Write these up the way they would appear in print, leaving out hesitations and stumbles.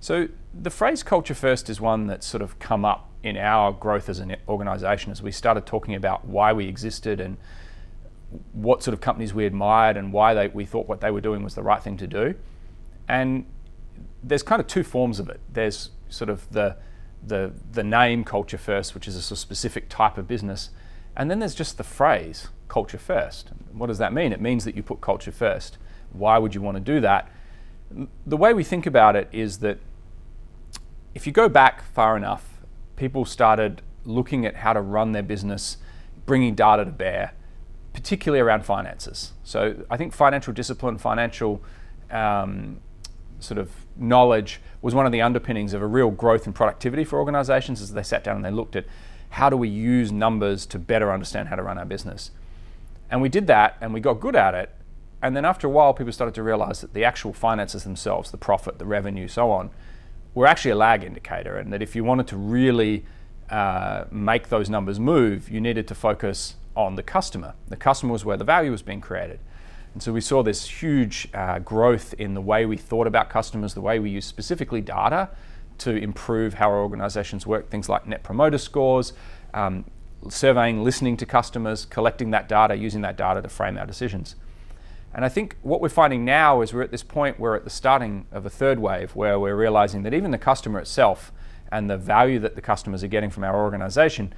So the phrase culture first is one that's sort of come up in our growth as an organization as we started talking about why we existed and what sort of companies we admired and why we thought what they were doing was the right thing to do. And there's kind of two forms of it. There's sort of the name culture first, which is a sort of specific type of business. And then there's just the phrase culture first. What does that mean? It means that you put culture first. Why would you want to do that? The way we think about it is that if you go back far enough, people started looking at how to run their business, bringing data to bear, particularly around finances. So I think financial discipline, financial sort of knowledge was one of the underpinnings of a real growth and productivity for organizations as they sat down and they looked at how do we use numbers to better understand how to run our business. And we did that and we got good at it. And then after a while, people started to realize that the actual finances themselves, the profit, the revenue, so on, were actually a lag indicator, and that if you wanted to really make those numbers move, you needed to focus on the customer. The customer was where the value was being created. And so we saw this huge growth in the way we thought about customers, the way we use specifically data to improve how our organizations work, things like net promoter scores, surveying, listening to customers, collecting that data, using that data to frame our decisions. And I think what we're finding now is we're at this point, we're at the starting of a third wave where we're realizing that even the customer itself and the value that the customers are getting from our organization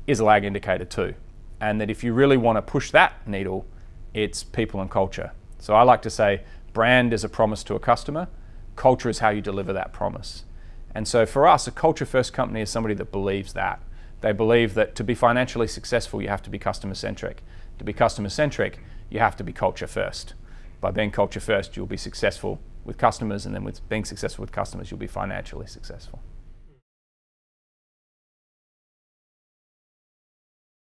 is a lag indicator too. And that if you really want to push that needle, it's people and culture. So I like to say brand is a promise to a customer, culture is how you deliver that promise. And so for us, a culture first company is somebody that believes that. They believe that to be financially successful, you have to be customer centric. To be customer centric, you have to be culture first. By being culture first, you'll be successful with customers, and then with being successful with customers, you'll be financially successful.